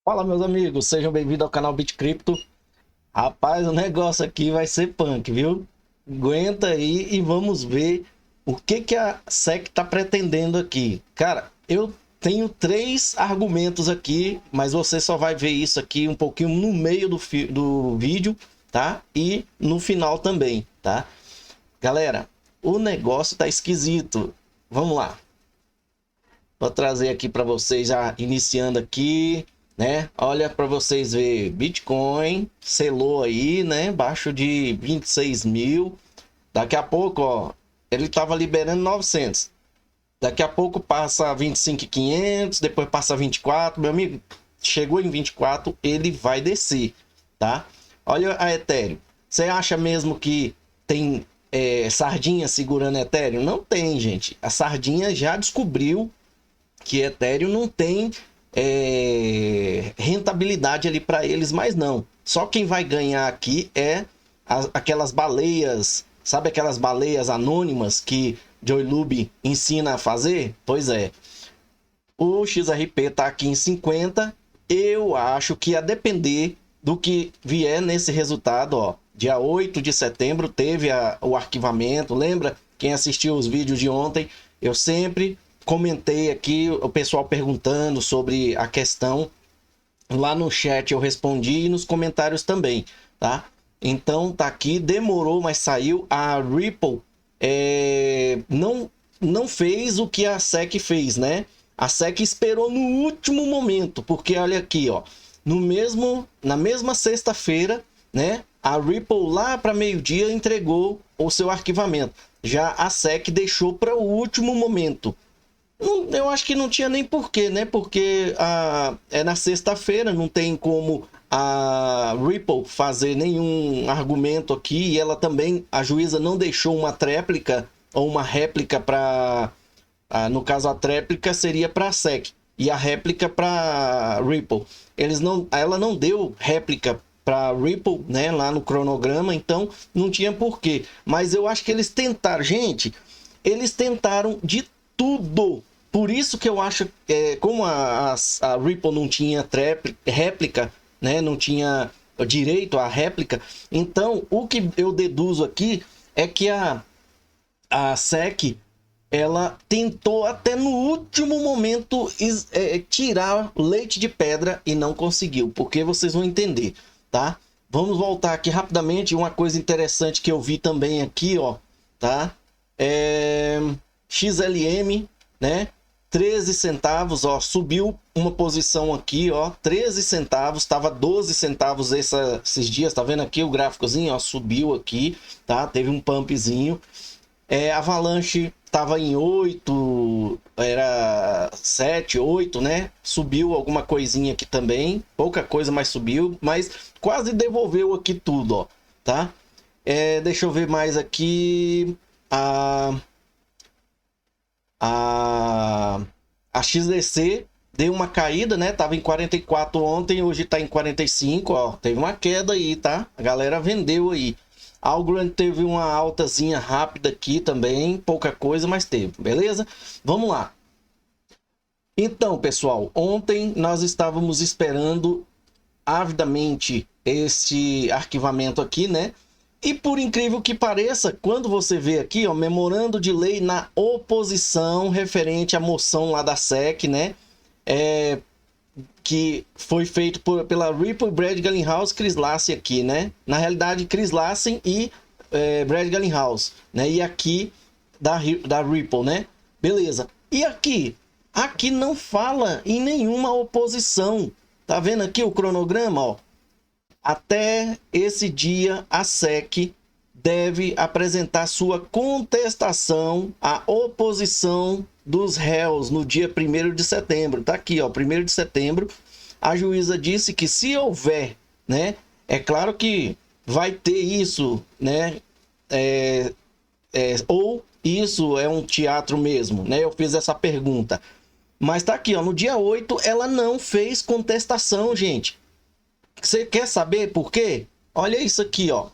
Fala, meus amigos, sejam bem-vindos ao canal BitCrypto. Rapaz, o negócio aqui vai ser punk, viu? Aguenta aí e vamos ver o que a SEC tá pretendendo aqui. Cara, eu tenho três argumentos aqui, mas você só vai ver isso aqui um pouquinho no meio do vídeo, tá? E no final também, tá? Galera, o negócio tá esquisito. Vamos lá. Vou trazer aqui para vocês, já iniciando aqui, né? Olha para vocês ver, Bitcoin selou aí, né? Baixo de 26 mil. Daqui a pouco, ó, ele tava liberando 900. Daqui a pouco passa 25.500, depois passa 24. Meu amigo, chegou em 24, ele vai descer, tá? Olha a Ethereum. Você acha mesmo que tem sardinha segurando Ethereum? Não tem, gente. A sardinha já descobriu que Ethereum não tem rentabilidade ali para eles, mas não. Só quem vai ganhar aqui é aquelas baleias, sabe aquelas baleias anônimas que Joe Lubin ensina a fazer? Pois é. O XRP tá aqui em 50. Eu acho que a depender do que vier nesse resultado, ó, dia 8 de setembro teve o arquivamento. Lembra? Quem assistiu os vídeos de ontem, eu sempre comentei aqui, o pessoal perguntando sobre a questão. Lá no chat eu respondi e nos comentários também, tá? Então tá aqui, demorou, mas saiu. A Ripple não fez o que a SEC fez, né? A SEC esperou no último momento, porque olha aqui, ó, na mesma sexta-feira, né? A Ripple lá para meio-dia entregou o seu arquivamento. Já a SEC deixou para o último momento. Eu acho que não tinha nem porquê, né? Porque é na sexta-feira, não tem como a Ripple fazer nenhum argumento aqui. E ela também, a juíza não deixou uma tréplica ou uma réplica para... no caso, a tréplica seria para a SEC e a réplica para Ripple. Ela não deu réplica para Ripple, né? Lá no cronograma, então não tinha porquê. Mas eu acho que eles tentaram, gente, eles tentaram de tudo. Por isso que eu acho, como a Ripple não tinha réplica, né? Não tinha direito à réplica, então o que eu deduzo aqui é que a SEC, ela tentou até no último momento tirar leite de pedra e não conseguiu, porque vocês vão entender, tá? Vamos voltar aqui rapidamente, uma coisa interessante que eu vi também aqui, ó, tá? XLM, né? 13 centavos, ó, subiu uma posição aqui, ó, 13 centavos, tava 12 centavos esses dias, tá vendo aqui o gráficozinho, ó, subiu aqui, tá? Teve um pumpzinho. Avalanche tava em 8, era 7, 8, né? Subiu alguma coisinha aqui também, pouca coisa, mas subiu, mas quase devolveu aqui tudo, ó, tá? Deixa eu ver mais aqui. A XDC deu uma caída, né? Tava em 44 ontem, hoje tá em 45, ó. Teve uma queda aí, tá? A galera vendeu aí. Algorand teve uma altazinha rápida aqui também, pouca coisa, mas teve, beleza? Vamos lá. Então, pessoal, ontem nós estávamos esperando avidamente esse arquivamento aqui, né? E por incrível que pareça, quando você vê aqui, ó, memorando de lei na oposição referente à moção lá da SEC, né? Que foi feito pela Ripple, Brad Garlinghouse, Chris Lassen aqui, né? Na realidade, Chris Lassen e Brad Garlinghouse, né? E aqui da Ripple, né? Beleza. E aqui? Aqui não fala em nenhuma oposição. Tá vendo aqui o cronograma, ó? Até esse dia, a SEC deve apresentar sua contestação à oposição dos réus no dia 1º de setembro. Tá aqui, ó, 1º de setembro. A juíza disse que se houver, né? É claro que vai ter isso, né? Ou isso é um teatro mesmo, né? Eu fiz essa pergunta. Mas tá aqui, ó, no dia 8, ela não fez contestação, gente. Você quer saber por quê? Olha isso aqui, ó.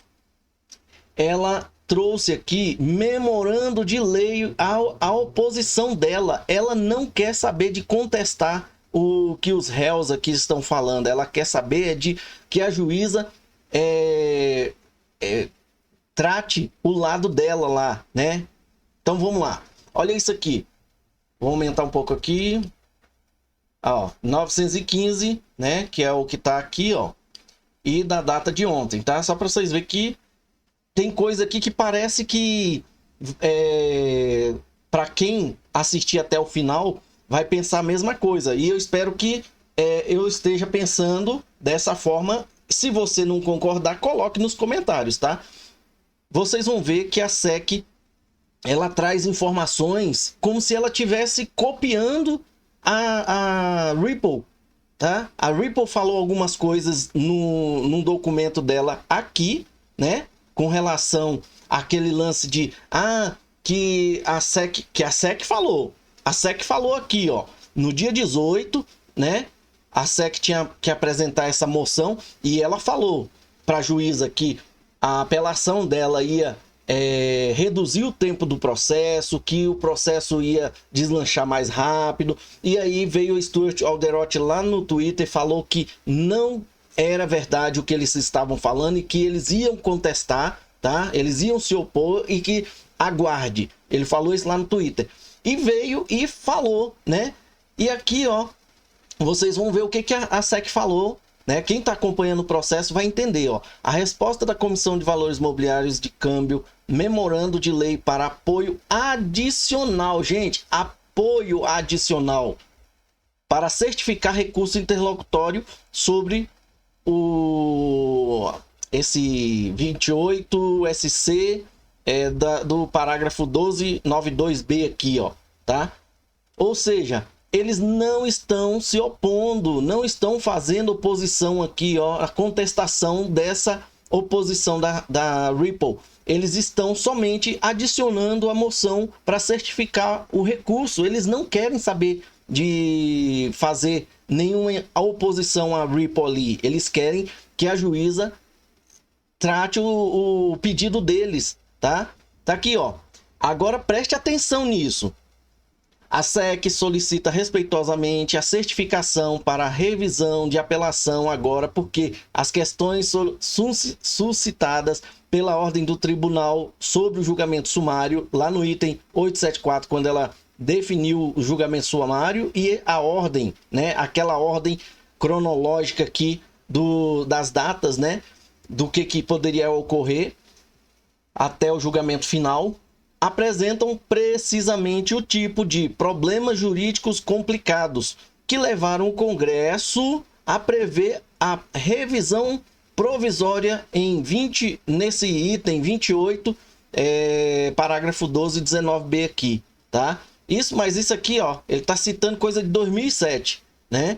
Ela trouxe aqui memorando de lei a oposição dela. Ela não quer saber de contestar o que os réus aqui estão falando. Ela quer saber de que a juíza trate o lado dela lá, né? Então vamos lá. Olha isso aqui. Vou aumentar um pouco aqui. Ó, 915, né? Que é o que tá aqui, ó. E da data de ontem, tá? Só para vocês verem que tem coisa aqui que parece que para quem assistir até o final vai pensar a mesma coisa. E eu espero que eu esteja pensando dessa forma. Se você não concordar, coloque nos comentários, tá? Vocês vão ver que a SEC ela traz informações como se ela estivesse copiando a Ripple, tá? A Ripple falou algumas coisas num documento dela aqui, né? Com relação àquele lance de que a SEC falou. A SEC falou aqui, ó, no dia 18, né? A SEC tinha que apresentar essa moção e ela falou para a juíza que a apelação dela ia reduzir o tempo do processo, que o processo ia deslanchar mais rápido. E aí veio o Stuart Alderoty lá no Twitter e falou que não era verdade o que eles estavam falando e que eles iam contestar, tá? Eles iam se opor e que aguarde. Ele falou isso lá no Twitter. E veio e falou, né? E aqui, ó, vocês vão ver o que a SEC falou, né? Quem está acompanhando o processo vai entender, ó. A resposta da Comissão de Valores Mobiliários de Câmbio, memorando de lei para apoio adicional, gente, apoio adicional para certificar recurso interlocutório sobre esse 28 SC do parágrafo 1292B aqui, ó, tá? Ou seja, eles não estão se opondo, não estão fazendo oposição aqui, ó, a contestação dessa oposição da Ripple. Eles estão somente adicionando a moção para certificar o recurso. Eles não querem saber de fazer nenhuma oposição à Ripple ali. Eles querem que a juíza trate o pedido deles, tá? Tá aqui, ó. Agora preste atenção nisso. A SEC solicita respeitosamente a certificação para a revisão de apelação agora, porque as questões suscitadas pela ordem do tribunal sobre o julgamento sumário, lá no item 874, quando ela definiu o julgamento sumário, e a ordem, né, aquela ordem cronológica aqui das datas, né, do que poderia ocorrer até o julgamento final, apresentam precisamente o tipo de problemas jurídicos complicados que levaram o Congresso a prever a revisão provisória nesse item 28, parágrafo 1219B aqui, tá? Mas isso aqui, ó, ele está citando coisa de 2007, né?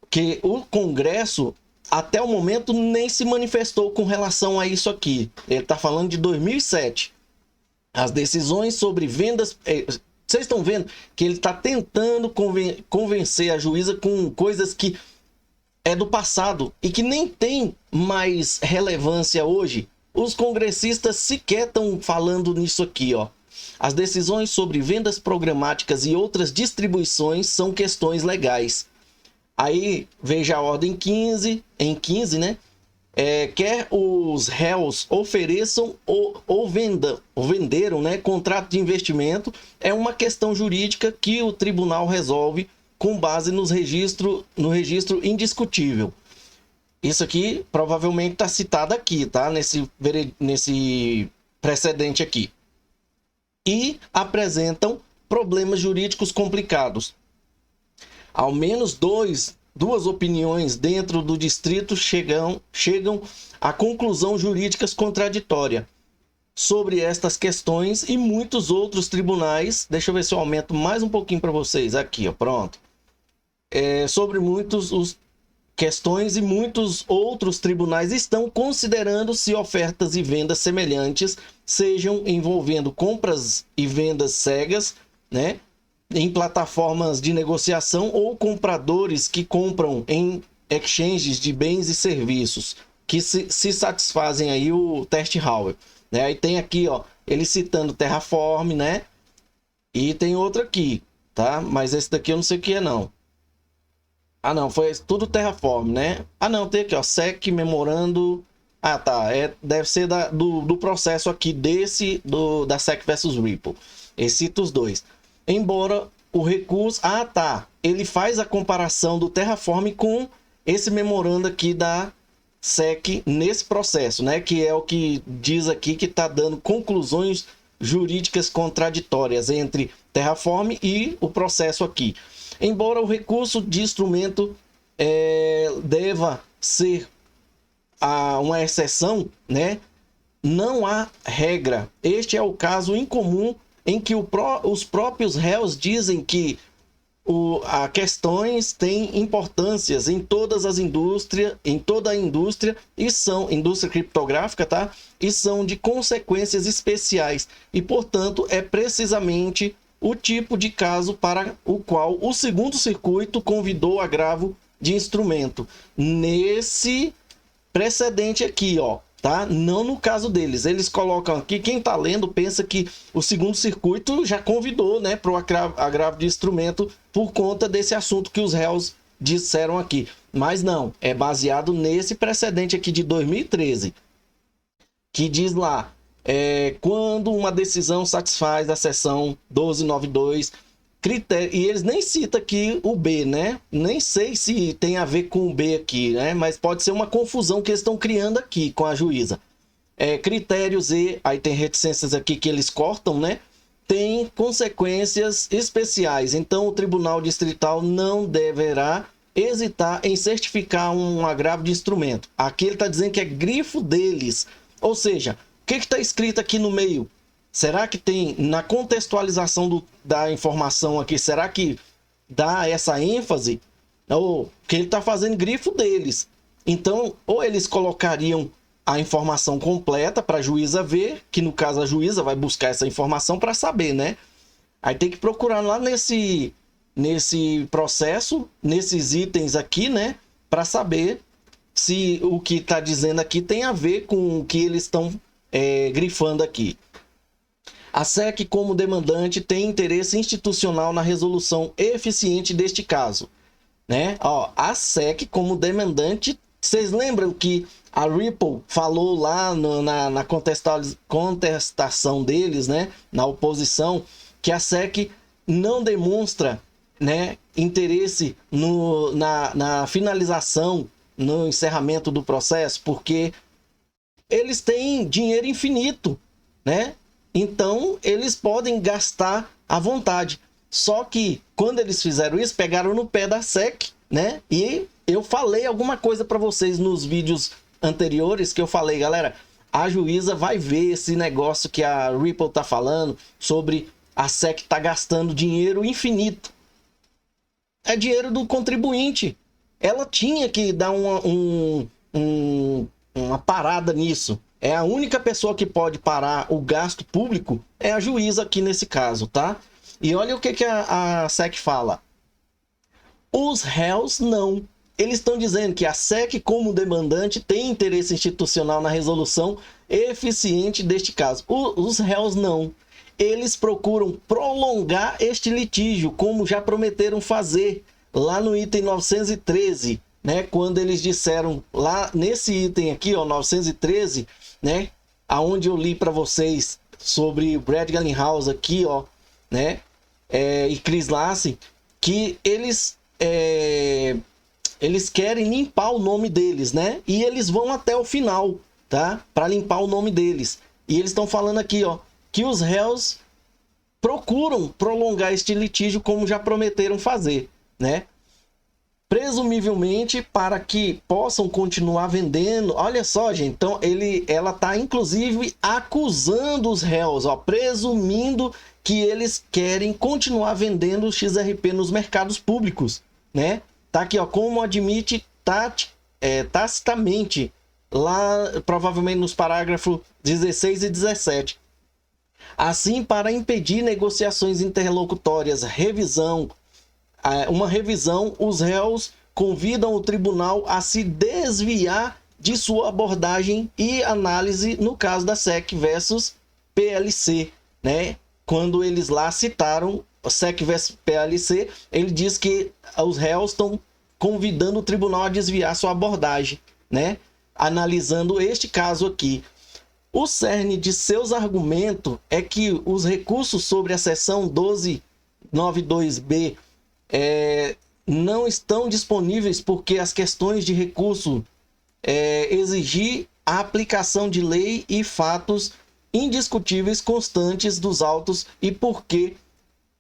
Que o Congresso, até o momento, nem se manifestou com relação a isso aqui. Ele está falando de 2007. As decisões sobre vendas... Vocês estão vendo que ele está tentando convencer a juíza com coisas que é do passado e que nem tem mais relevância hoje. Os congressistas sequer estão falando nisso aqui, ó. As decisões sobre vendas programáticas e outras distribuições são questões legais. Aí, veja a ordem 15, né? Quer os réus ofereçam ou venderam, né, contrato de investimento, é uma questão jurídica que o tribunal resolve com base no registro indiscutível. Isso aqui provavelmente está citado aqui, tá? Nesse precedente aqui. E apresentam problemas jurídicos complicados. Ao menos duas opiniões dentro do distrito chegam a conclusão jurídicas contraditória sobre estas questões e muitos outros tribunais. Deixa eu ver se eu aumento mais um pouquinho para vocês. Aqui, ó, pronto. Sobre muitas questões e muitos outros tribunais estão considerando se ofertas e vendas semelhantes sejam envolvendo compras e vendas cegas, né, em plataformas de negociação ou compradores que compram em exchanges de bens e serviços que se satisfazem aí o teste Howell, né? Aí tem aqui, ó, ele citando Terraform, né? E tem outro aqui, tá? Mas esse daqui eu não sei o que é não. Ah, não, foi tudo Terraform, né? Ah, não, tem aqui, ó, SEC memorando. Ah, tá, deve ser do processo aqui da SEC versus Ripple. Ele cita os dois. Embora o recurso... Ah, tá, ele faz a comparação do Terraform com esse memorando aqui da SEC nesse processo, né? Que é o que diz aqui que está dando conclusões jurídicas contraditórias entre Terraform e o processo aqui. Embora o recurso de instrumento deva ser uma exceção, né? Não há regra. Este é o caso incomum em que os próprios réus dizem que as questões têm importâncias em todas as indústrias, em toda a indústria, e são indústria criptográfica, tá? E são de consequências especiais. E, portanto, é precisamente o tipo de caso para o qual o segundo circuito convidou agravo de instrumento. Nesse precedente aqui, ó, tá? Não no caso deles. Eles colocam aqui, quem tá lendo pensa que o segundo circuito já convidou, né, para o agravo de instrumento por conta desse assunto que os réus disseram aqui. Mas não, é baseado nesse precedente aqui de 2013, que diz lá, quando uma decisão satisfaz a seção 1292, critério, e eles nem citam aqui o B, né? Nem sei se tem a ver com o B aqui, né? Mas pode ser uma confusão que eles estão criando aqui com a juíza. Critérios e, aí tem reticências aqui que eles cortam, né? Tem consequências especiais. Então, o Tribunal Distrital não deverá hesitar em certificar um agravo de instrumento. Aqui ele está dizendo que é grifo deles. Ou seja, o que está escrito aqui no meio? Será que tem, na contextualização da informação aqui, será que dá essa ênfase? Ou que ele está fazendo grifo deles. Então, ou eles colocariam a informação completa para a juíza ver, que no caso a juíza vai buscar essa informação para saber, né? Aí tem que procurar lá nesse processo, nesses itens aqui, né? Para saber se o que está dizendo aqui tem a ver com o que eles estão grifando aqui. A SEC, como demandante, tem interesse institucional na resolução eficiente deste caso, né? Ó, a SEC, como demandante, vocês lembram que a Ripple falou lá na contestação deles, né? Na oposição, que a SEC não demonstra, né, interesse na finalização, no encerramento do processo, porque eles têm dinheiro infinito, né? Então, eles podem gastar à vontade. Só que, quando eles fizeram isso, pegaram no pé da SEC, né? E eu falei alguma coisa para vocês nos vídeos anteriores, que eu falei, galera, a juíza vai ver esse negócio que a Ripple tá falando, sobre a SEC tá gastando dinheiro infinito. É dinheiro do contribuinte. Ela tinha que dar uma parada nisso. É a única pessoa que pode parar o gasto público é a juíza aqui nesse caso, tá? E olha o que a SEC fala. Os réus não. Eles estão dizendo que a SEC, como demandante, tem interesse institucional na resolução eficiente deste caso. Os réus não. Eles procuram prolongar este litígio, como já prometeram fazer lá no item 913, né? Quando eles disseram lá nesse item aqui, ó, 913, né? Aonde eu li para vocês sobre Brad Garlinghouse aqui, ó, né? E Chris Lassen, que eles querem limpar o nome deles, né? E eles vão até o final, tá? Para limpar o nome deles. E eles estão falando aqui, ó, que os réus procuram prolongar este litígio como já prometeram fazer, né? Presumivelmente para que possam continuar vendendo. Olha só, gente, então ela tá inclusive acusando os réus, ó, presumindo que eles querem continuar vendendo o XRP nos mercados públicos, né? Tá aqui, ó, como admite tacitamente, lá provavelmente nos parágrafos 16 e 17. Assim, para impedir negociações interlocutórias, uma revisão, os réus convidam o tribunal a se desviar de sua abordagem e análise no caso da SEC versus PLC, né? Quando eles lá citaram SEC versus PLC, ele diz que os réus estão convidando o tribunal a desviar sua abordagem, né? Analisando este caso aqui. O cerne de seus argumentos é que os recursos sobre a seção 1292B não estão disponíveis porque as questões de recurso exigir a aplicação de lei e fatos indiscutíveis constantes dos autos e porque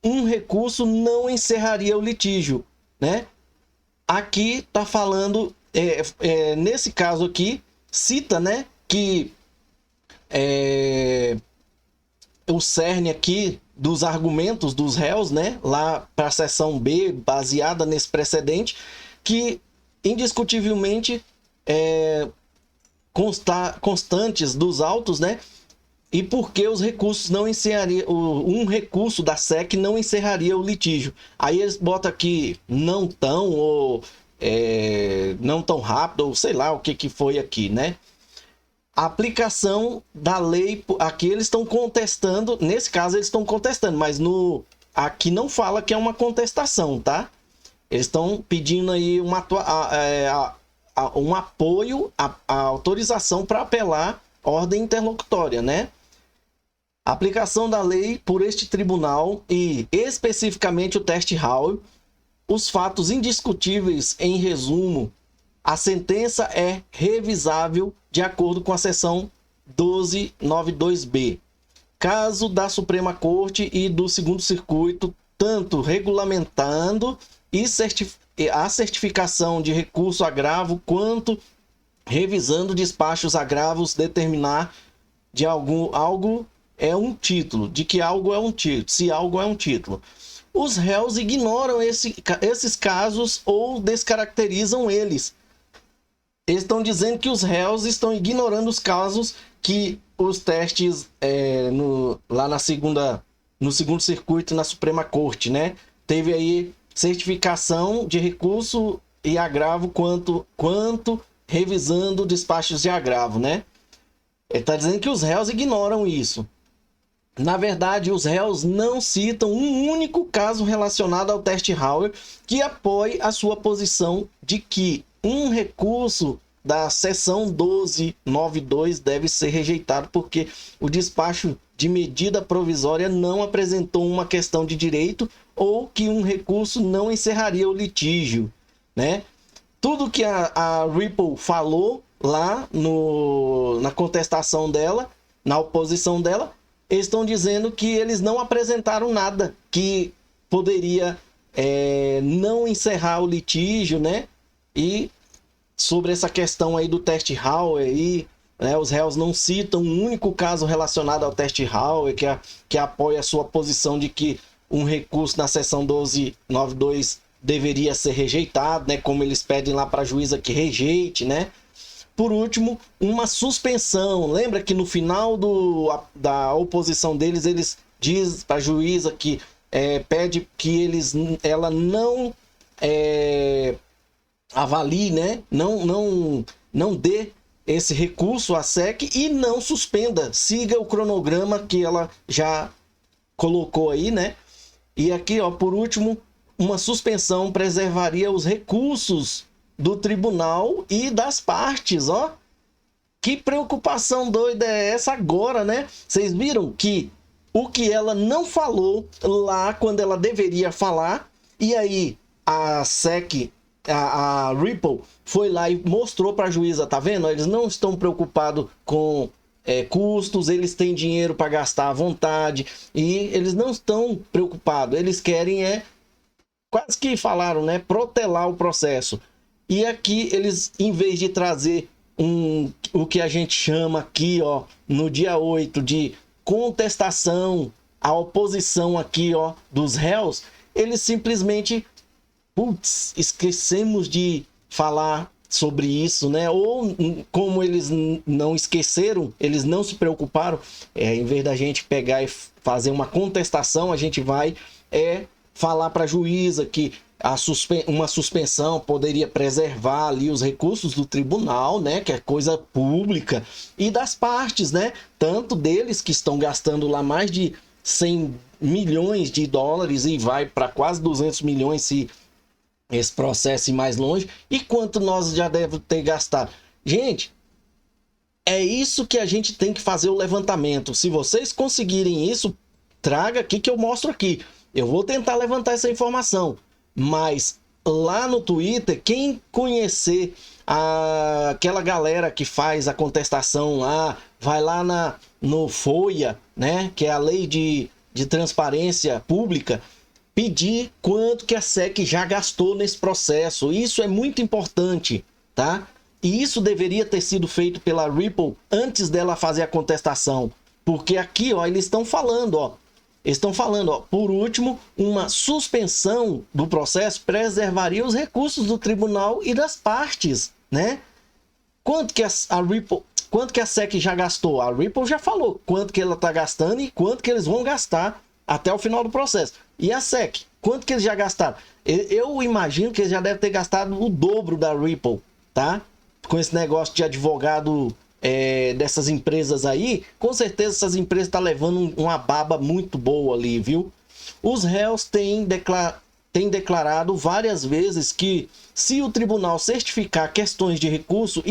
um recurso não encerraria o litígio, né? Aqui está falando, nesse caso aqui, cita, né, que o cerne aqui dos argumentos dos réus, né, lá para a seção B, baseada nesse precedente, que indiscutivelmente constantes dos autos, né, e porque os recursos não encerrariam, um recurso da SEC não encerraria o litígio. Aí eles botam aqui não tão, ou não tão rápido, ou sei lá o que foi aqui, né? A aplicação da lei, aqui eles estão contestando, nesse caso eles estão contestando, mas aqui não fala que é uma contestação, tá? Eles estão pedindo aí um apoio, a autorização para apelar ordem interlocutória, né? A aplicação da lei por este tribunal e especificamente o teste Howell, os fatos indiscutíveis em resumo, a sentença é revisável de acordo com a seção 1292B. Caso da Suprema Corte e do Segundo Circuito, tanto regulamentando a certificação de recurso agravo, quanto revisando despachos agravos, determinar de algo é um título, de que algo é um título, se algo é um título. Os réus ignoram esses casos ou descaracterizam eles. Eles estão dizendo que os réus estão ignorando os casos que os testes lá no Segundo Circuito e na Suprema Corte, né? Teve aí certificação de recurso e agravo quanto revisando despachos de agravo, né? Ele está dizendo que os réus ignoram isso. Na verdade, os réus não citam um único caso relacionado ao teste Howell que apoie a sua posição de que um recurso da seção 1292 deve ser rejeitado porque o despacho de medida provisória não apresentou uma questão de direito ou que um recurso não encerraria o litígio, né? Tudo que a Ripple falou lá na contestação dela, na oposição dela, eles estão dizendo que eles não apresentaram nada que poderia não encerrar o litígio, né? E sobre essa questão aí do teste Howell, aí, né, os réus não citam um único caso relacionado ao teste Howell que apoia a sua posição de que um recurso na seção 1292 deveria ser rejeitado, né? Como eles pedem lá para a juíza que rejeite, né? Por último, uma suspensão. Lembra que no final da oposição deles, eles dizem para a juíza que pede que ela não avalie, né? Não dê esse recurso à SEC e não suspenda. Siga o cronograma que ela já colocou aí, né? E aqui, ó, por último, uma suspensão preservaria os recursos do tribunal e das partes, ó. Que preocupação doida é essa agora, né? Vocês viram que o que ela não falou lá quando ela deveria falar, e aí a SEC, a Ripple, foi lá e mostrou para a juíza, tá vendo? Eles não estão preocupados com custos, eles têm dinheiro para gastar à vontade, e eles não estão preocupados, eles querem quase que falaram, né? Protelar o processo. E aqui eles, em vez de trazer o que a gente chama aqui, ó, no dia 8 de contestação, a oposição aqui, ó, dos réus, eles simplesmente, esquecemos de falar sobre isso, né? Ou como eles não esqueceram, eles não se preocuparam, em vez da gente pegar e fazer uma contestação, a gente vai falar para a juíza que uma suspensão poderia preservar ali os recursos do tribunal, né, que é coisa pública, e das partes, né, tanto deles que estão gastando lá mais de 100 milhões de dólares e vai para quase 200 milhões se esse processo ir mais longe e quanto nós já devemos ter gastado. Gente, é isso que a gente tem que fazer o levantamento. Se vocês conseguirem isso, traga aqui que eu mostro aqui. Eu vou tentar levantar essa informação, mas lá no Twitter, quem conhecer aquela galera que faz a contestação lá, vai lá no FOIA, né, que é a lei de transparência pública, pedir quanto que a SEC já gastou nesse processo. Isso é muito importante, tá? E isso deveria ter sido feito pela Ripple antes dela fazer a contestação. Porque aqui, ó, eles estão falando, ó. Eles estão falando, ó, por último, uma suspensão do processo preservaria os recursos do tribunal e das partes, né? Quanto que a Ripple, quanto que a SEC já gastou? A Ripple já falou quanto que ela está gastando e quanto que eles vão gastar até o final do processo. E a SEC, quanto que eles já gastaram? Eu imagino que eles já devem ter gastado o dobro da Ripple, tá? Com esse negócio de advogado dessas empresas aí, com certeza essas empresas estão levando uma baba muito boa ali, viu? Os réus têm declarado várias vezes que, se o tribunal certificar questões de recurso,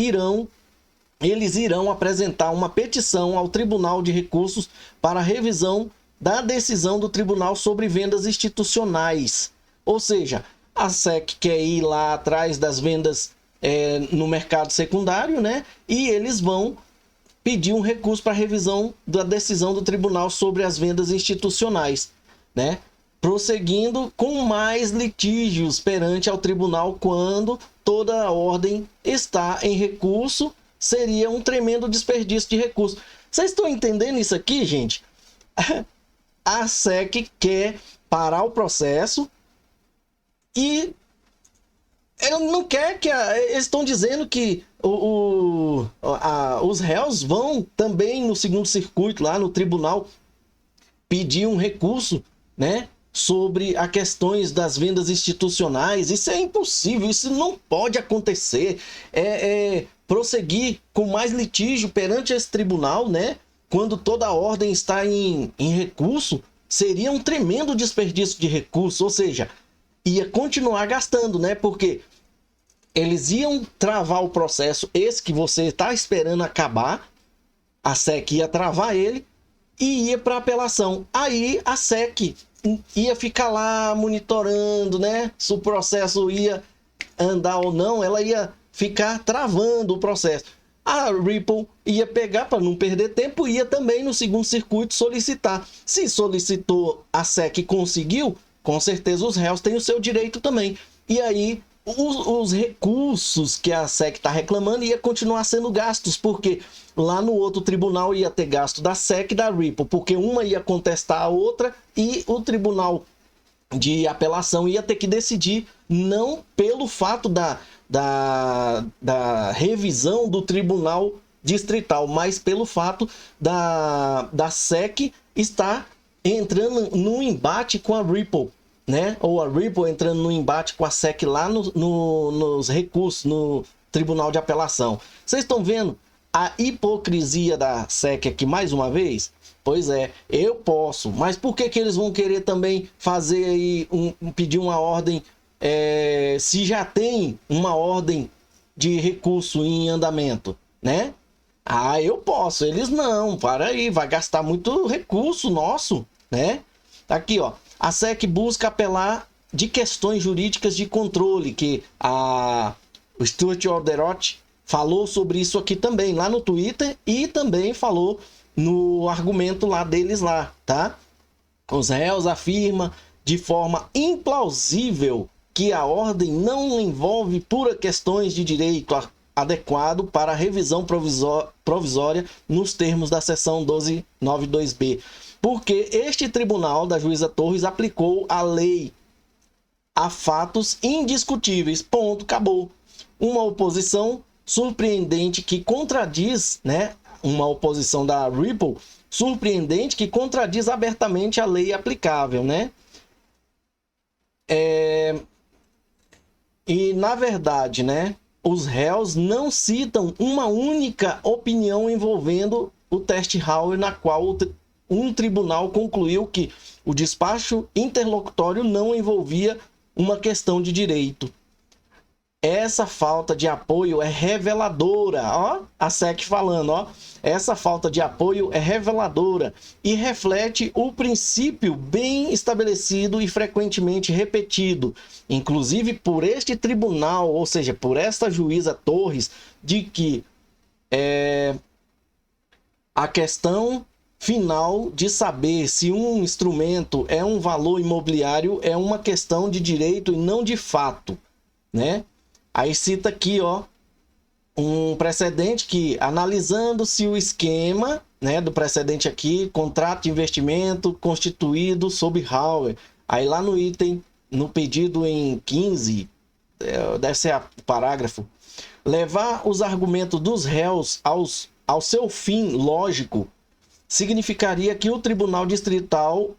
eles irão apresentar uma petição ao Tribunal de Recursos para revisão da decisão do tribunal sobre vendas institucionais. Ou seja, a SEC quer ir lá atrás das vendas no mercado secundário, né? E eles vão pedir um recurso para revisão da decisão do tribunal sobre as vendas institucionais, né? Prosseguindo com mais litígios perante ao tribunal quando toda a ordem está em recurso, seria um tremendo desperdício de recursos. Vocês estão entendendo isso aqui, gente? A SEC quer parar o processo e ele não quer que... Eles estão dizendo que os réus vão também no segundo circuito, lá no tribunal, pedir um recurso, né, sobre as questões das vendas institucionais. Isso é impossível, isso não pode acontecer. Prosseguir com mais litígio perante esse tribunal, né, quando toda a ordem está em recurso, seria um tremendo desperdício de recurso, ou seja, ia continuar gastando, né, porque eles iam travar o processo, esse que você está esperando acabar, a SEC ia travar ele e ia para apelação. Aí a SEC ia ficar lá monitorando, né, se o processo ia andar ou não, ela ia ficar travando o processo. A Ripple ia pegar, para não perder tempo, ia também no segundo circuito solicitar. Se solicitou, a SEC conseguiu, com certeza os réus têm o seu direito também. E aí os recursos que a SEC está reclamando ia continuar sendo gastos, porque lá no outro tribunal ia ter gasto da SEC e da Ripple, porque uma ia contestar a outra e o tribunal de apelação ia ter que decidir, não pelo fato da revisão do tribunal distrital, mas pelo fato da SEC estar entrando num embate com a Ripple, né? Ou a Ripple entrando no embate com a SEC lá nos recursos, no tribunal de apelação. Vocês estão vendo a hipocrisia da SEC aqui mais uma vez? Pois é, eu posso, mas por que eles vão querer também fazer aí, pedir uma ordem, se já tem uma ordem de recurso em andamento, né? Ah, eu posso, eles não, para aí, vai gastar muito recurso nosso, né? Tá aqui, ó, a SEC busca apelar de questões jurídicas de controle, que o Stuart Alderoty falou sobre isso aqui também, lá no Twitter, e também falou no argumento lá deles lá, tá? Os réus afirmam de forma implausível que a ordem não envolve pura questões de direito adequado para a revisão provisória nos termos da seção 1292B, porque este tribunal da juíza Torres aplicou a lei a fatos indiscutíveis, ponto, acabou. Uma oposição surpreendente que contradiz, né, uma oposição da Ripple surpreendente que contradiz abertamente a lei aplicável, né? E na verdade, né, os réus não citam uma única opinião envolvendo o teste Howell, na qual um tribunal concluiu que o despacho interlocutório não envolvia uma questão de direito. Essa falta de apoio é reveladora, ó, a SEC falando, ó, essa falta de apoio é reveladora e reflete o princípio bem estabelecido e frequentemente repetido, inclusive por este tribunal, ou seja, por esta juíza Torres, de que a questão final de saber se um instrumento é um valor imobiliário é uma questão de direito e não de fato, né? Aí cita aqui, ó, um precedente que, analisando se o esquema, né, do precedente aqui, contrato de investimento constituído sob Hauer, aí lá no item, no pedido em 15, deve ser o parágrafo, levar os argumentos dos réus ao seu fim lógico, significaria que o Tribunal Distrital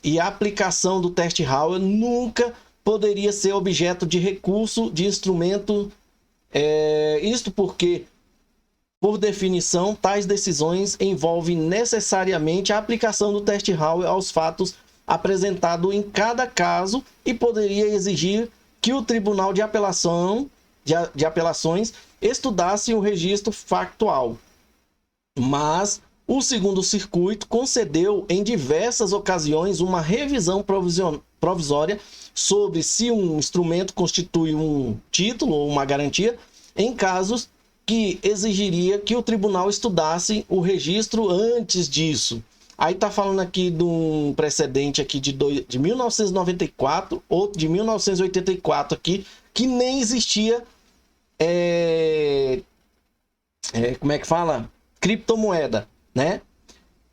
e a aplicação do teste Hauer nunca poderia ser objeto de recurso de instrumento, isto porque, por definição, tais decisões envolvem necessariamente a aplicação do teste Hauer aos fatos apresentados em cada caso e poderia exigir que o Tribunal de Apelações estudasse o registro factual. Mas o segundo circuito concedeu em diversas ocasiões uma revisão provisória sobre se um instrumento constitui um título ou uma garantia, em casos que exigiria que o tribunal estudasse o registro antes disso. Aí tá falando aqui de um precedente aqui de 1994, outro de 1984 aqui, que nem existia, como é que fala? Criptomoeda, né?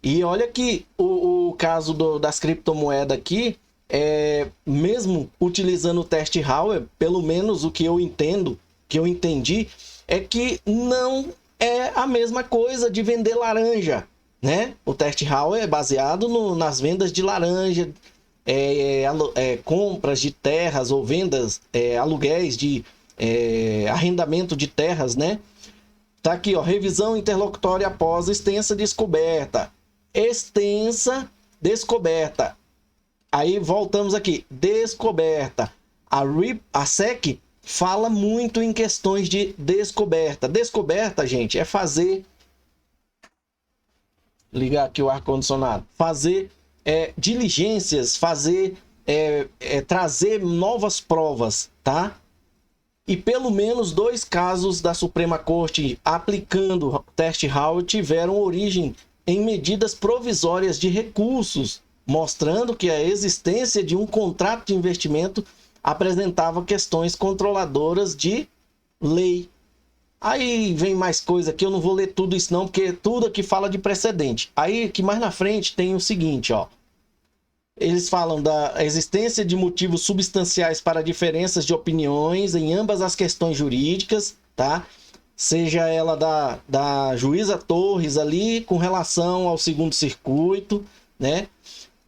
E olha que o caso das criptomoedas aqui, mesmo utilizando o teste Hauer, pelo menos o que eu entendo, que eu entendi, é que não é a mesma coisa de vender laranja, né? O teste Hauer é baseado nas vendas de laranja, compras de terras ou vendas, aluguéis de arrendamento de terras, né? Tá aqui, ó, revisão interlocutória após extensa descoberta. Extensa descoberta. Aí voltamos aqui, descoberta. A SEC fala muito em questões de descoberta. Descoberta, gente, é fazer... Ligar aqui o ar-condicionado. Fazer diligências, trazer novas provas, tá? E pelo menos 2 casos da Suprema Corte aplicando o teste Hauer tiveram origem em medidas provisórias de recursos, mostrando que a existência de um contrato de investimento apresentava questões controladoras de lei. Aí vem mais coisa aqui, eu não vou ler tudo isso não, porque tudo aqui fala de precedente. Aí que mais na frente tem o seguinte, ó. Eles falam da existência de motivos substanciais para diferenças de opiniões em ambas as questões jurídicas, tá? Seja ela da juíza Torres ali com relação ao segundo circuito, né?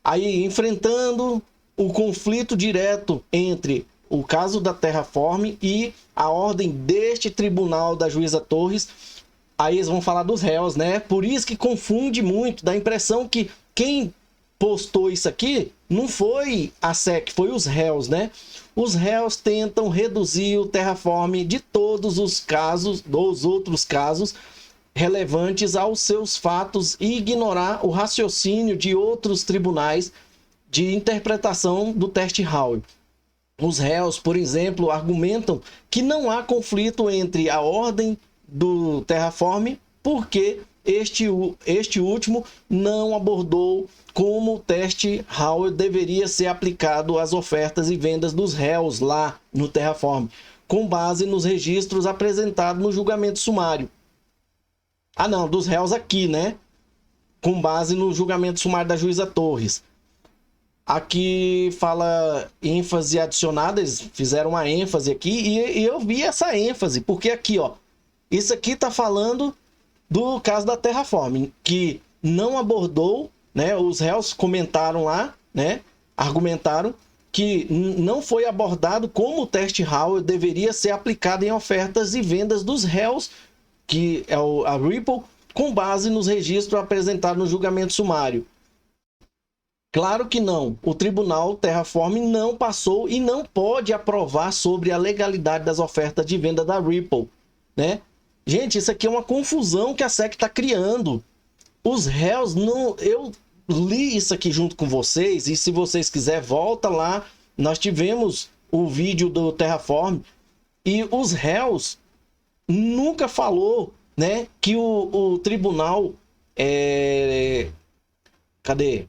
Aí enfrentando o conflito direto entre o caso da Terraform e a ordem deste tribunal da juíza Torres. Aí eles vão falar dos réus, né? Por isso que confunde muito, dá a impressão que quem postou isso aqui não foi a SEC, foi os réus, né? Os réus tentam reduzir o Terraform de todos os casos, dos outros casos relevantes aos seus fatos e ignorar o raciocínio de outros tribunais de interpretação do teste Hauer. Os réus, por exemplo, argumentam que não há conflito entre a ordem do Terraform, porque este último não abordou como o teste Hauer deveria ser aplicado às ofertas e vendas dos réus lá no Terraform, com base nos registros apresentados no julgamento sumário. Ah não, dos réus aqui, né? Com base no julgamento sumário da juíza Torres. Aqui fala ênfase adicionada, eles fizeram uma ênfase aqui e eu vi essa ênfase, porque aqui, ó, isso aqui tá falando do caso da Terraform, que não abordou, né? Os réus comentaram lá, né? Argumentaram que não foi abordado como o teste Hauer deveria ser aplicado em ofertas e vendas dos réus, que é a Ripple, com base nos registros apresentados no julgamento sumário. Claro que não. O Tribunal Terraform não passou e não pode aprovar sobre a legalidade das ofertas de venda da Ripple, né? Gente, isso aqui é uma confusão que a SEC está criando. Os réus não... Eu li isso aqui junto com vocês e se vocês quiserem, volta lá. Nós tivemos o vídeo do Terraform e os réus nunca falou, né, que o tribunal... Cadê?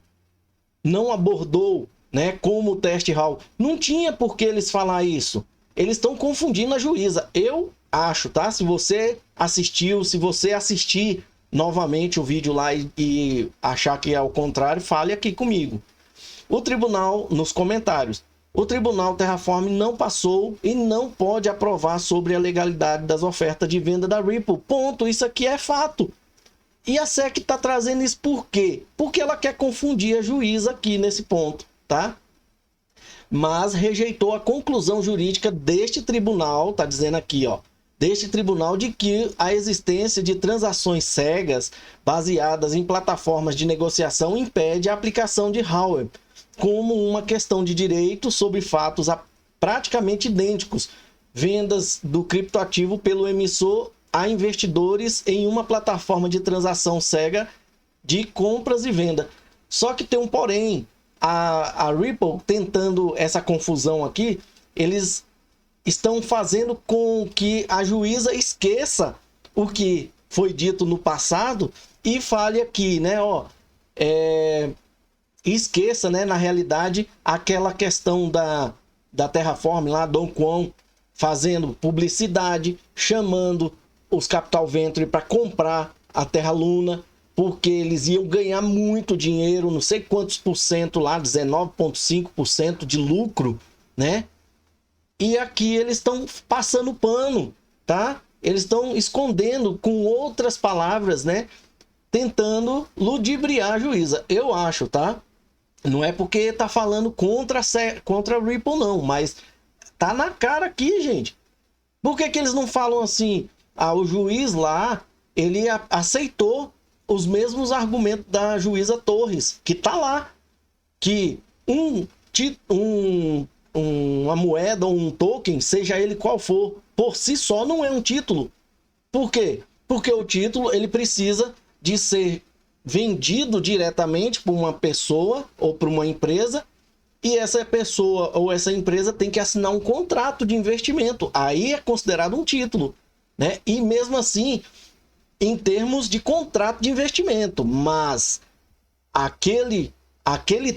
Não abordou, né, como o teste Hall. Não tinha por que eles falar isso. Eles estão confundindo a juíza. Eu acho, tá? Se você assistiu, se você assistir novamente o vídeo lá e achar que é o contrário, fale aqui comigo. O tribunal, nos comentários, o Tribunal Terraform não passou e não pode aprovar sobre a legalidade das ofertas de venda da Ripple. Ponto. Isso aqui é fato. E a SEC está trazendo isso por quê? Porque ela quer confundir a juíza aqui nesse ponto, tá? Mas rejeitou a conclusão jurídica deste tribunal, tá dizendo aqui, ó, deste tribunal de que a existência de transações cegas baseadas em plataformas de negociação impede a aplicação de Howell como uma questão de direito sobre fatos praticamente idênticos, vendas do criptoativo pelo emissor a investidores em uma plataforma de transação cega de compras e venda. Só que tem um porém, a Ripple tentando essa confusão aqui, eles estão fazendo com que a juíza esqueça o que foi dito no passado e fale aqui, né, ó, esqueça, né, na realidade, aquela questão da Terraform lá, Dong Kwon, fazendo publicidade, chamando os Capital Venture para comprar a Terra Luna, porque eles iam ganhar muito dinheiro, não sei quantos por cento lá, 19,5% de lucro, né? E aqui eles estão passando pano, tá? Eles estão escondendo com outras palavras, né? Tentando ludibriar a juíza. Eu acho, tá? Não é porque tá falando contra a Ripple, não, mas tá na cara aqui, gente. Por que que eles não falam assim? Ah, o juiz lá, ele aceitou os mesmos argumentos da juíza Torres, que tá lá, que uma moeda ou um token, seja ele qual for, por si só não é um título. Por quê? Porque o título ele precisa de ser vendido diretamente por uma pessoa ou por uma empresa, e essa pessoa ou essa empresa tem que assinar um contrato de investimento. Aí é considerado um título, né? E mesmo assim, em termos de contrato de investimento, mas aquele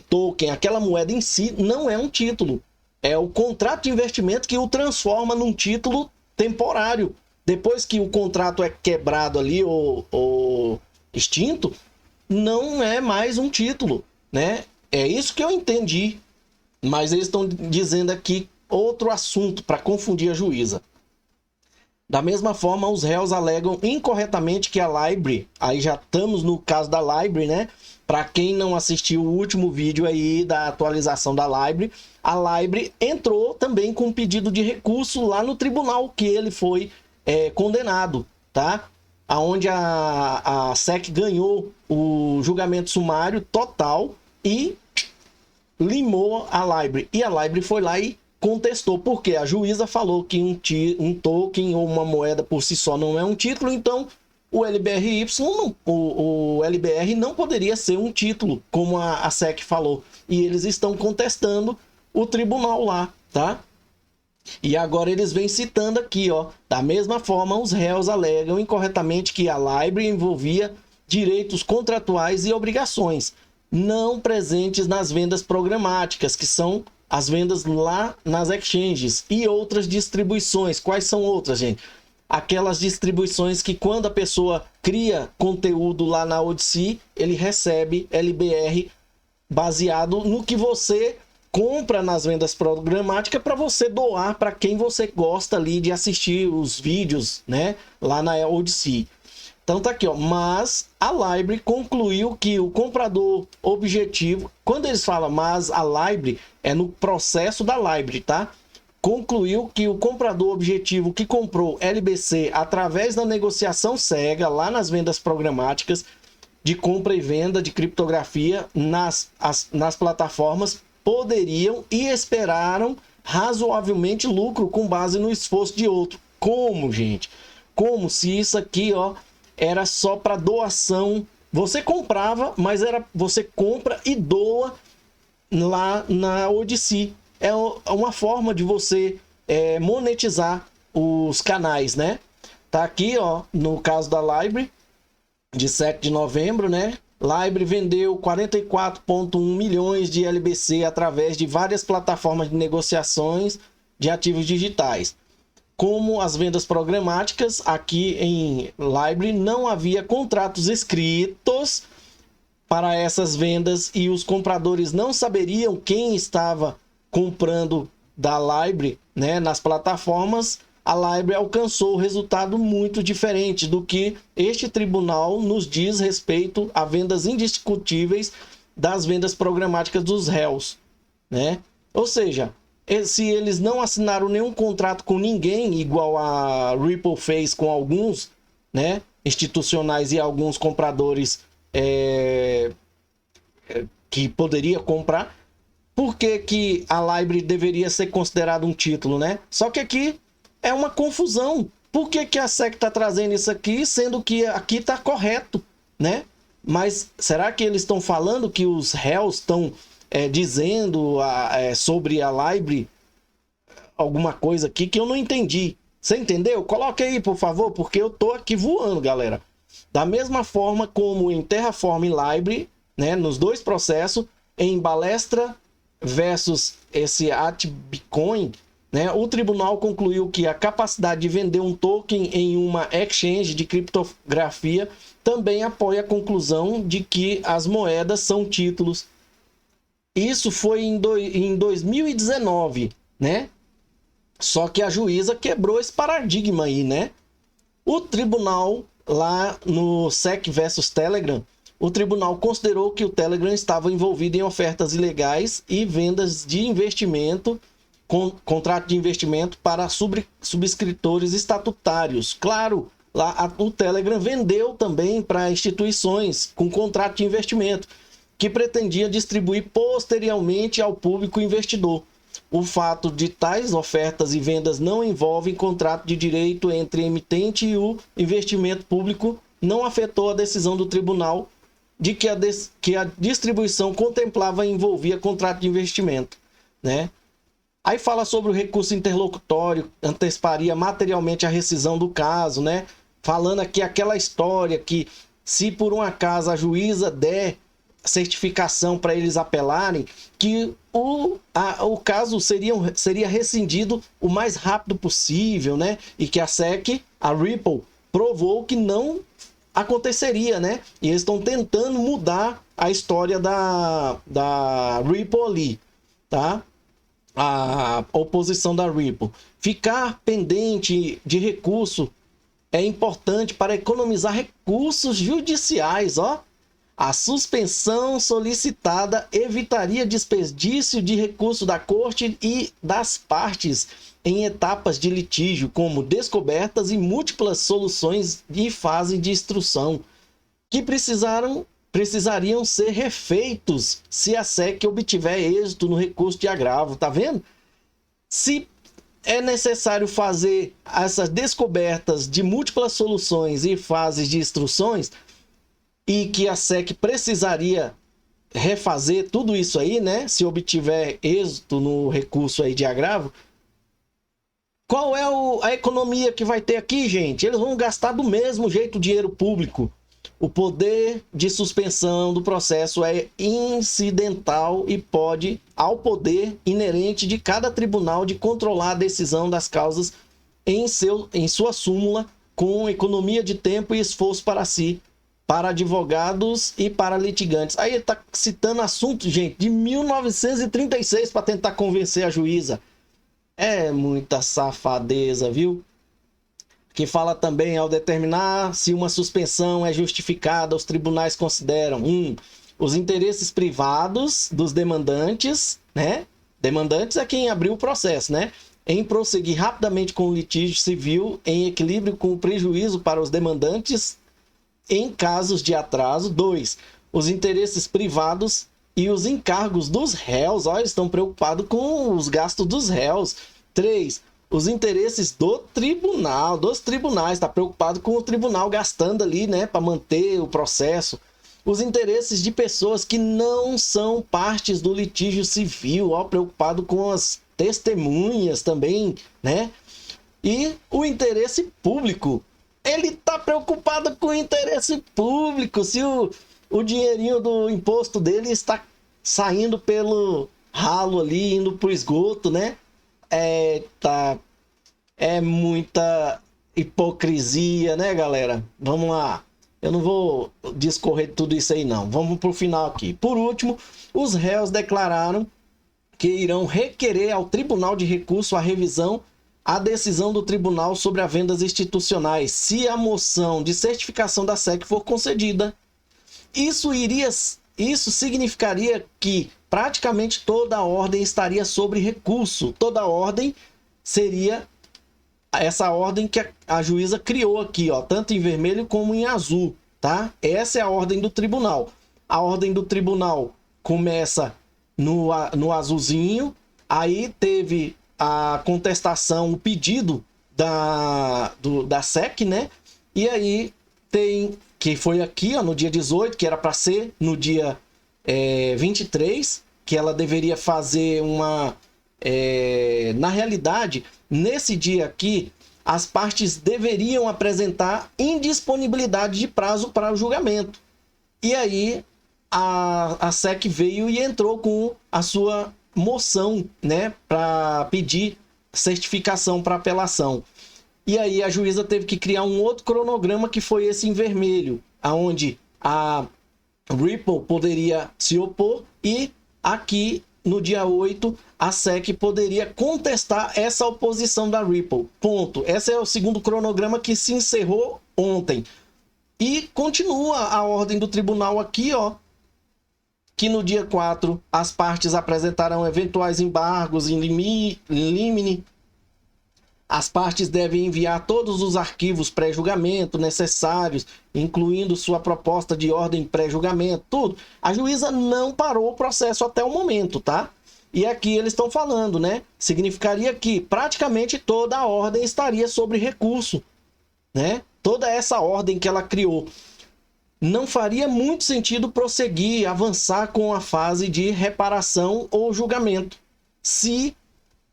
token, aquela moeda em si não é um título. É o contrato de investimento que o transforma num título temporário. Depois que o contrato é quebrado ali ou extinto, não é mais um título, né? É isso que eu entendi. Mas eles estão dizendo aqui outro assunto para confundir a juíza. Da mesma forma, os réus alegam incorretamente que a Library, aí já estamos no caso da Library, né? Para quem não assistiu o último vídeo aí da atualização da Library, a Library entrou também com um pedido de recurso lá no tribunal que ele foi condenado, tá? Onde a SEC ganhou o julgamento sumário total e limou a Library. E a Library foi lá e contestou, porque a juíza falou que um token ou uma moeda por si só não é um título, então o LBRY, o LBR não poderia ser um título, como a SEC falou. E eles estão contestando o tribunal lá, tá? E agora eles vêm citando aqui, ó, da mesma forma, os réus alegam incorretamente que a Library envolvia direitos contratuais e obrigações não presentes nas vendas programáticas, que são as vendas lá nas exchanges, e outras distribuições. Quais são outras, gente? Aquelas distribuições que quando a pessoa cria conteúdo lá na Odysee, ele recebe LBR baseado no que você compra nas vendas programáticas para você doar para quem você gosta ali de assistir os vídeos, né, lá na Odysee. Então tá aqui, ó, mas a Library concluiu que o comprador objetivo, quando eles falam mas a Library, é no processo da Library, tá? Concluiu que o comprador objetivo que comprou LBC através da negociação cega lá nas vendas programáticas de compra e venda de criptografia nas plataformas poderiam e esperaram razoavelmente lucro com base no esforço de outro. Como, gente? Como se isso aqui, ó, era só para doação. Você comprava, mas você compra e doa lá na Odysee. É uma forma de você monetizar os canais, né? Tá aqui, ó, no caso da Library, de 7 de novembro, né? Library vendeu 44,1 milhões de LBC através de várias plataformas de negociações de ativos digitais. Como as vendas programáticas, aqui em Library não havia contratos escritos para essas vendas e os compradores não saberiam quem estava comprando da Library, né, nas plataformas. A Library alcançou resultado muito diferente do que este tribunal nos diz respeito a vendas indiscutíveis das vendas programáticas dos réus, né? Ou seja, se eles não assinaram nenhum contrato com ninguém, igual a Ripple fez com alguns, né, institucionais e alguns compradores que poderia comprar, por que a Library deveria ser considerada um título, né? Só que aqui é uma confusão. Por que a SEC está trazendo isso aqui, sendo que aqui está correto, né? Mas será que eles estão falando que os réus estão dizendo sobre a Library alguma coisa aqui que eu não entendi? Você entendeu? Coloque aí, por favor, porque eu tô aqui voando, galera. Da mesma forma como em Terraform e Library, né, nos dois processos, em Balestra versus esse Bitcoin, né, o tribunal concluiu que a capacidade de vender um token em uma exchange de criptografia também apoia a conclusão de que as moedas são títulos. Isso foi em 2019, né? Só que a juíza quebrou esse paradigma aí, né? O tribunal, lá no SEC versus Telegram, o tribunal considerou que o Telegram estava envolvido em ofertas ilegais e vendas de investimento, contrato de investimento para subscritores estatutários. Claro, lá o Telegram vendeu também para instituições com contrato de investimento, que pretendia distribuir posteriormente ao público investidor. O fato de tais ofertas e vendas não envolvem contrato de direito entre emitente e o investimento público não afetou a decisão do tribunal de que a distribuição contemplava e envolvia contrato de investimento, né? Aí fala sobre o recurso interlocutório, anteciparia materialmente a rescisão do caso, né? Falando aqui aquela história que se por um acaso a juíza der certificação para eles apelarem, que o caso seria rescindido o mais rápido possível, né? E que a SEC, a Ripple, provou que não aconteceria, né? E eles estão tentando mudar a história da Ripple ali, tá? A oposição da Ripple. Ficar pendente de recurso é importante para economizar recursos judiciais, ó. A suspensão solicitada evitaria desperdício de recurso da corte e das partes em etapas de litígio, como descobertas e múltiplas soluções de fase de instrução, que precisariam ser refeitos se a SEC obtiver êxito no recurso de agravo. Tá vendo? Se é necessário fazer essas descobertas de múltiplas soluções e fases de instruções, e que a SEC precisaria refazer tudo isso aí, né? Se obtiver êxito no recurso aí de agravo, qual é a economia que vai ter aqui, gente? Eles vão gastar do mesmo jeito o dinheiro público. O poder de suspensão do processo é incidental e pode ao poder inerente de cada tribunal de controlar a decisão das causas em sua súmula, com economia de tempo e esforço para si, para advogados e para litigantes. Aí ele está citando assuntos, gente, de 1936 para tentar convencer a juíza. É muita safadeza, viu? Que fala também, ao determinar se uma suspensão é justificada, os tribunais consideram os interesses privados dos demandantes, né? Demandantes é quem abriu o processo, né? Em prosseguir rapidamente com o litígio civil em equilíbrio com o prejuízo para os demandantes em casos de atraso. 2. Os interesses privados e os encargos dos réus. Olha, estão preocupados com os gastos dos réus. 3. Os interesses do tribunal, dos tribunais. Está preocupado com o tribunal gastando ali, né, para manter o processo. Os interesses de pessoas que não são partes do litígio civil, ó, preocupado com as testemunhas também, né? E o interesse público. Ele está preocupado com o interesse público. Se o dinheirinho do imposto dele está saindo pelo ralo ali, indo para o esgoto, né? É muita hipocrisia, né, galera? Vamos lá. Eu não vou discorrer tudo isso aí, não. Vamos para o final aqui. Por último, os réus declararam que irão requerer ao Tribunal de Recurso a revisão a decisão do tribunal sobre as vendas institucionais, se a moção de certificação da SEC for concedida. Isso significaria que praticamente toda a ordem estaria sobre recurso. Toda a ordem seria essa ordem que a juíza criou aqui, ó, tanto em vermelho como em azul, tá? Essa é a ordem do tribunal. A ordem do tribunal começa no azulzinho, aí teve a contestação, o pedido da SEC, né? E aí tem, que foi aqui, ó, no dia 18, que era para ser no dia 23, que ela deveria fazer uma... na realidade, nesse dia aqui, as partes deveriam apresentar indisponibilidade de prazo para o julgamento. E aí, a SEC veio e entrou com a sua moção, né, para pedir certificação para apelação. E aí a juíza teve que criar um outro cronograma, que foi esse em vermelho, aonde a Ripple poderia se opor e aqui no dia 8 a SEC poderia contestar essa oposição da Ripple. Ponto. Esse é o segundo cronograma que se encerrou ontem. E continua a ordem do tribunal aqui, ó, que no dia 4 as partes apresentarão eventuais embargos em limine. As partes devem enviar todos os arquivos pré-julgamento necessários, incluindo sua proposta de ordem pré-julgamento, tudo. A juíza não parou o processo até o momento, tá? E aqui eles estão falando, né? Significaria que praticamente toda a ordem estaria sobre recurso, né? Toda essa ordem que ela criou. Não faria muito sentido prosseguir, avançar com a fase de reparação ou julgamento, se,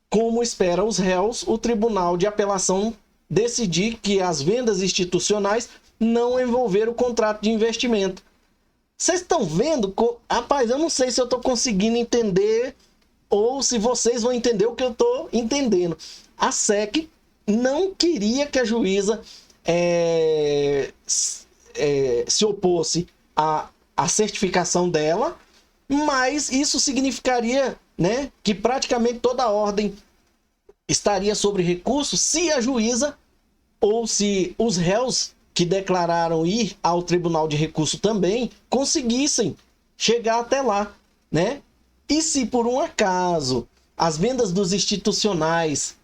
como espera os réus, o Tribunal de Apelação decidir que as vendas institucionais não envolveram o contrato de investimento. Vocês estão vendo? Rapaz, eu não sei se eu estou conseguindo entender ou se vocês vão entender o que eu estou entendendo. A SEC não queria que a juíza se opôsse à certificação dela, mas isso significaria, né, que praticamente toda a ordem estaria sobre recurso se a juíza ou se os réus que declararam ir ao Tribunal de Recurso também conseguissem chegar até lá, né? E se por um acaso as vendas dos institucionais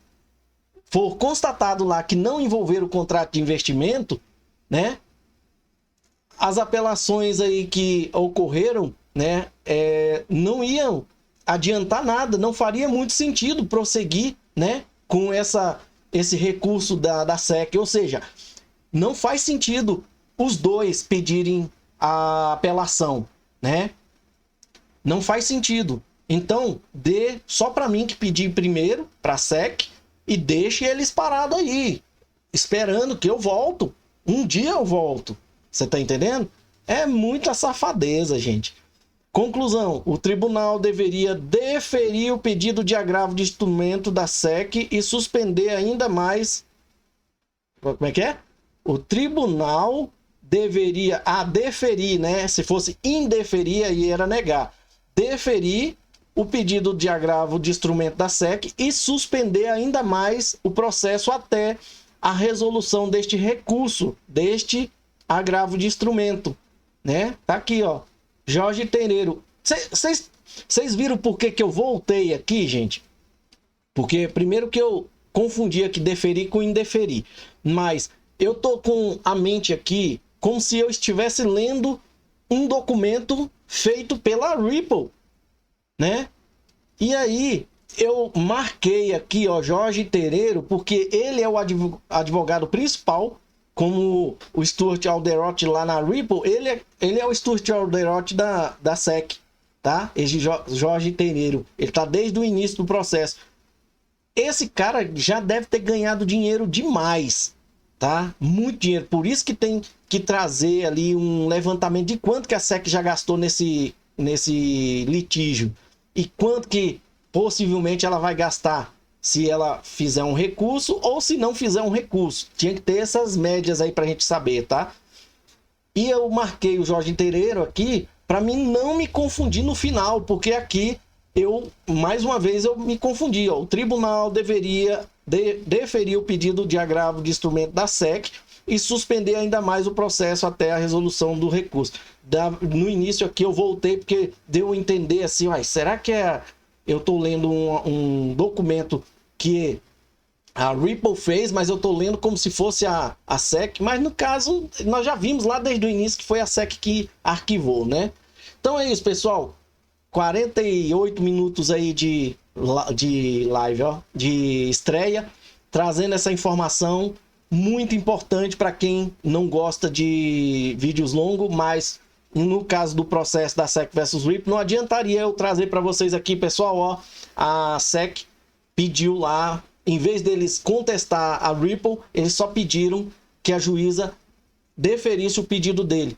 for constatado lá que não envolveram o contrato de investimento, né? As apelações aí que ocorreram, né, não iam adiantar nada, não faria muito sentido prosseguir, né, com esse recurso da SEC. Ou seja, não faz sentido os dois pedirem a apelação, né? Não faz sentido. Então, dê só para mim que pedir primeiro para a SEC e deixe eles parados aí, esperando que eu volto. Um dia eu volto. Você tá entendendo? É muita safadeza, gente. Conclusão: o tribunal deveria deferir o pedido de agravo de instrumento da SEC e suspender ainda mais... Como é que é? O tribunal deveria deferir, né? Se fosse indeferir, aí era negar. Deferir o pedido de agravo de instrumento da SEC e suspender ainda mais o processo até a resolução deste recurso, deste agravo de instrumento, né? Tá aqui, ó. Jorge Tenreiro. Vocês viram por que eu voltei aqui, gente? Porque primeiro que eu confundi aqui deferir com indeferir. Mas eu tô com a mente aqui como se eu estivesse lendo um documento feito pela Ripple, né? E aí eu marquei aqui, ó, Jorge Terreiro, porque ele é o advogado principal, como o Stuart Alderoty lá na Ripple, ele é o Stuart Alderoty da SEC, tá? Esse Jorge Terreiro, ele tá desde o início do processo. Esse cara já deve ter ganhado dinheiro demais, tá? Muito dinheiro. Por isso que tem que trazer ali um levantamento de quanto que a SEC já gastou nesse litígio e quanto que possivelmente ela vai gastar se ela fizer um recurso ou se não fizer um recurso. Tinha que ter essas médias aí pra gente saber, tá? E eu marquei o Jorge Terreiro aqui para mim não me confundir no final, porque aqui mais uma vez eu me confundi, ó. O tribunal deveria deferir o pedido de agravo de instrumento da SEC e suspender ainda mais o processo até a resolução do recurso. No início aqui eu voltei porque deu a entender assim, será que eu estou lendo um documento que a Ripple fez, mas eu estou lendo como se fosse a SEC, mas no caso nós já vimos lá desde o início que foi a SEC que arquivou, né? Então é isso, pessoal. 48 minutos aí de live, ó, de estreia, trazendo essa informação muito importante para quem não gosta de vídeos longos, mas no caso do processo da SEC versus Ripple, não adiantaria eu trazer para vocês aqui, pessoal, ó, a SEC pediu lá, em vez deles contestar a Ripple, eles só pediram que a juíza deferisse o pedido dele.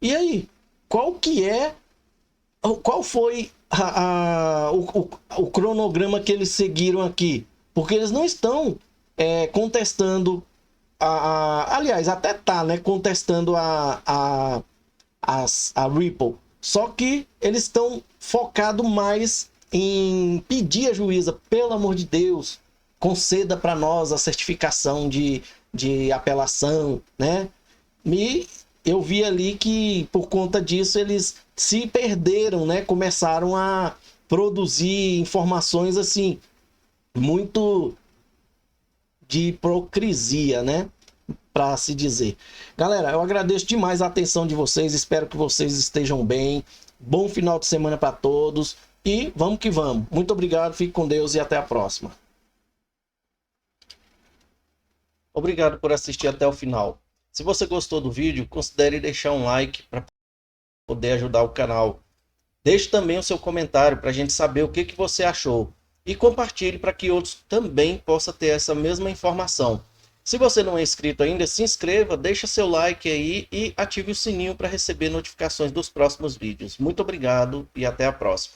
E aí, qual foi o cronograma que eles seguiram aqui? Porque eles não estão contestando aliás, até tá, né, contestando a Ripple, só que eles estão focados mais em pedir à juíza, pelo amor de Deus, conceda para nós a certificação de apelação, né? Eu vi ali que por conta disso eles se perderam, né? Começaram a produzir informações assim muito de hipocrisia, né? Para se dizer. Galera, eu agradeço demais a atenção de vocês, espero que vocês estejam bem. Bom final de semana para todos e vamos que vamos. Muito obrigado, fique com Deus e até a próxima. Obrigado por assistir até o final. Se você gostou do vídeo, considere deixar um like para poder ajudar o canal. Deixe também o seu comentário para a gente saber o que você achou. E compartilhe para que outros também possam ter essa mesma informação. Se você não é inscrito ainda, se inscreva, deixa seu like aí e ative o sininho para receber notificações dos próximos vídeos. Muito obrigado e até a próxima.